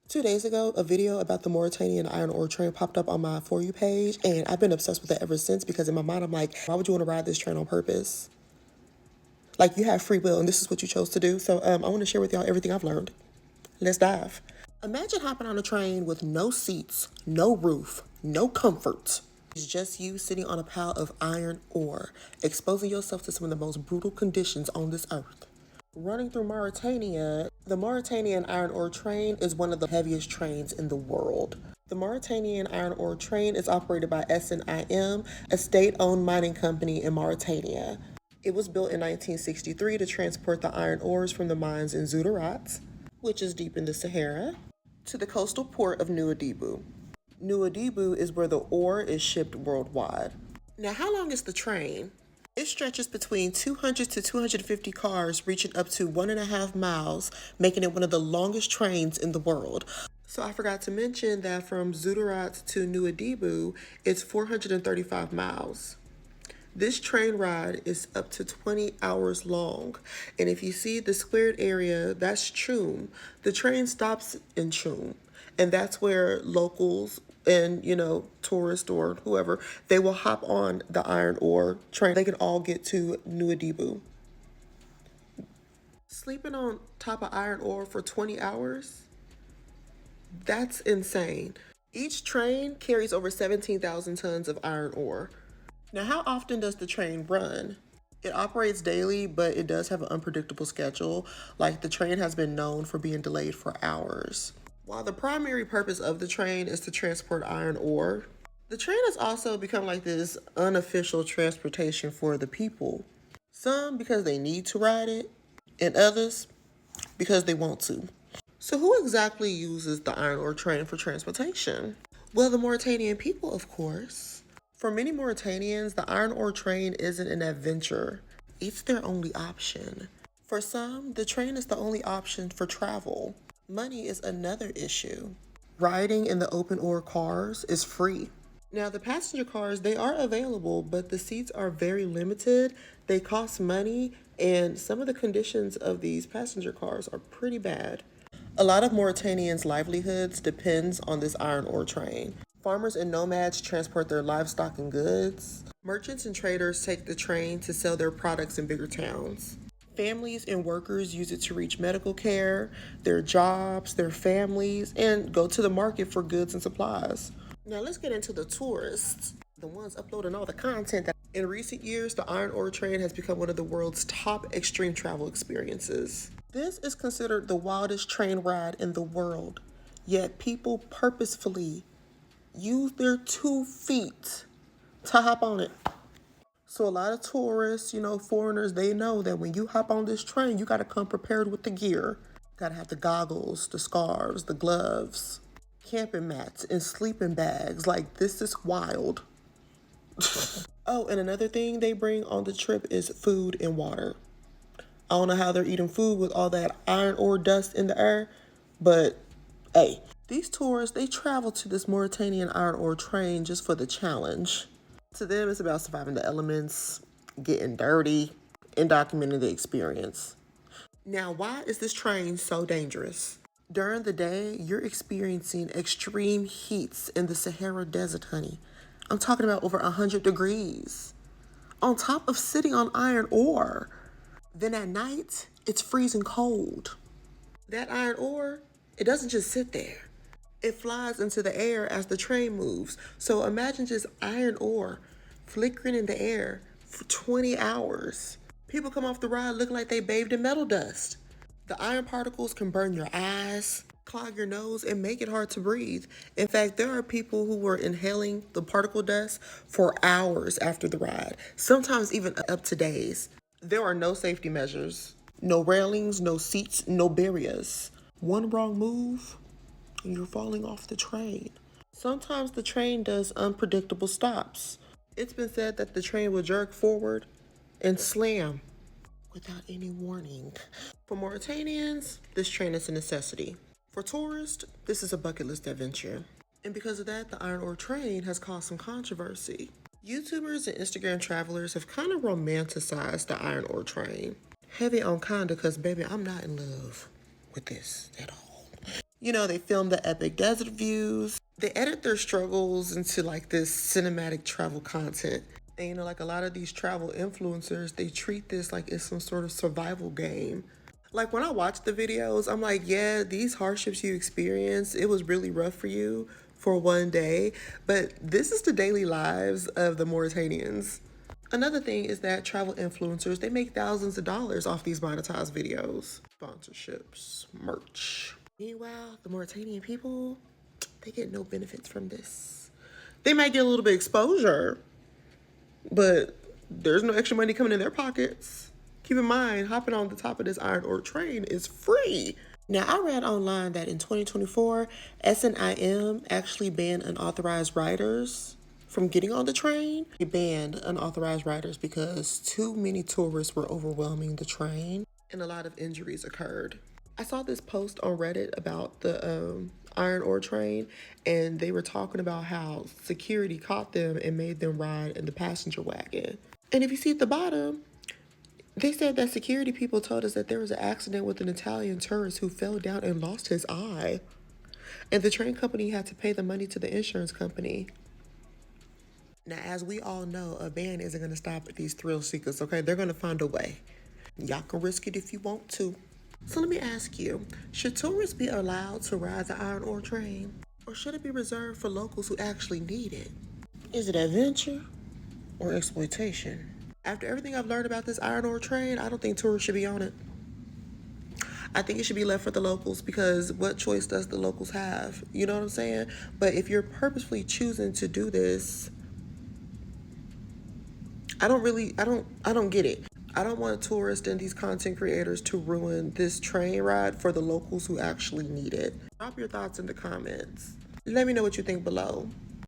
2 days ago, a video about the Mauritanian iron ore train popped up on my For You page, and I've been obsessed with it ever since because in my mind, I'm like, why would you want to ride this train on purpose? Like, you have free will, and this is what you chose to do. So I want to share with y'all everything I've learned. Let's dive. Imagine hopping on a train with no seats, no roof, no comfort. It's just you sitting on a pile of iron ore, exposing yourself to some of the most brutal conditions on this earth. Running through Mauritania, the Mauritanian iron ore train is one of the heaviest trains in the world. The Mauritanian iron ore train is operated by SNIM, a state-owned mining company in Mauritania. It was built in 1963 to transport the iron ores from the mines in Zouderat, which is deep in the Sahara, to the coastal port of Nouadhibou. Nouadhibou is where the ore is shipped worldwide. Now, how long is the train? It stretches between 200 to 250 cars, reaching up to 1.5 miles, making it one of the longest trains in the world. So I forgot to mention that from Zouderat to Nouadhibou, it's 435 miles. This train ride is up to 20 hours long. And if you see the squared area, that's Choum. The train stops in Choum. And that's where locals and, tourists or whoever, they will hop on the iron ore train. They can all get to Nouadhibou. Sleeping on top of iron ore for 20 hours? That's insane. Each train carries over 17,000 tons of iron ore. Now, how often does the train run? It operates daily, but it does have an unpredictable schedule. Like, the train has been known for being delayed for hours. While the primary purpose of the train is to transport iron ore, the train has also become like this unofficial transportation for the people. Some because they need to ride it, and others because they want to. So who exactly uses the iron ore train for transportation? Well, the Mauritanian people, of course. For many Mauritanians, the iron ore train isn't an adventure. It's their only option. For some, the train is the only option for travel. Money is another issue. Riding in the open ore cars is free. Now, the passenger cars, they are available, but the seats are very limited. They cost money, and some of the conditions of these passenger cars are pretty bad. A lot of Mauritanians' livelihoods depends on this iron ore train. Farmers and nomads transport their livestock and goods. Merchants and traders take the train to sell their products in bigger towns. Families and workers use it to reach medical care, their jobs, their families, and go to the market for goods and supplies. Now let's get into the tourists, the ones uploading all the content. In recent years, the iron ore train has become one of the world's top extreme travel experiences. This is considered the wildest train ride in the world, yet people purposefully use their 2 feet to hop on it. So a lot of tourists, foreigners, they know that when you hop on this train, you got to come prepared with the gear. Got to have the goggles, the scarves, the gloves, camping mats, and sleeping bags. Like, this is wild. Oh, and another thing they bring on the trip is food and water. I don't know how they're eating food with all that iron ore dust in the air, but hey, these tourists, they travel to this Mauritanian iron ore train just for the challenge. To them, it's about surviving the elements, getting dirty, and documenting the experience. Now, why is this train so dangerous? During the day, you're experiencing extreme heats in the Sahara Desert, honey. I'm talking about over 100 degrees. On top of sitting on iron ore. Then at night, it's freezing cold. That iron ore, it doesn't just sit there. It flies into the air as the train moves. So imagine just iron ore flickering in the air for 20 hours. People come off the ride looking like they bathed in metal dust. The iron particles can burn your eyes, clog your nose, and make it hard to breathe. In fact, there are people who were inhaling the particle dust for hours after the ride, sometimes even up to days. There are no safety measures, no railings, no seats, no barriers. One wrong move, and you're falling off the train. Sometimes the train does unpredictable stops. It's been said that the train will jerk forward and slam without any warning. For Mauritanians, this train is a necessity. For tourists, this is a bucket list adventure. And because of that, the iron ore train has caused some controversy. YouTubers and Instagram travelers have kind of romanticized the iron ore train. Heavy on kinda, because baby, I'm not in love with this at all. You know, they film the epic desert views. They edit their struggles into like this cinematic travel content. And you know, like a lot of these travel influencers, they treat this like it's some sort of survival game. Like when I watch the videos, I'm like, yeah, these hardships you experience, it was really rough for you for one day, but this is the daily lives of the Mauritanians. Another thing is that travel influencers, they make thousands of dollars off these monetized videos. Sponsorships, merch. Meanwhile, the Mauritanian people, they get no benefits from this. They might get a little bit of exposure, but there's no extra money coming in their pockets. Keep in mind, hopping on the top of this iron ore train is free. Now, I read online that in 2024, SNIM actually banned unauthorized riders from getting on the train. They banned unauthorized riders because too many tourists were overwhelming the train and a lot of injuries occurred. I saw this post on Reddit about the iron ore train, and they were talking about how security caught them and made them ride in the passenger wagon. And if you see at the bottom, they said that security people told us that there was an accident with an Italian tourist who fell down and lost his eye. And the train company had to pay the money to the insurance company. Now, as we all know, a ban isn't going to stop these thrill seekers, okay? They're going to find a way. Y'all can risk it if you want to. So let me ask you, should tourists be allowed to ride the iron ore train? Or should it be reserved for locals who actually need it? Is it adventure or exploitation? After everything I've learned about this iron ore train, I don't think tourists should be on it. I think it should be left for the locals because what choice does the locals have? You know what I'm saying? But if you're purposefully choosing to do this, I don't get it. I don't want tourists and these content creators to ruin this train ride for the locals who actually need it. Drop your thoughts in the comments. Let me know what you think below.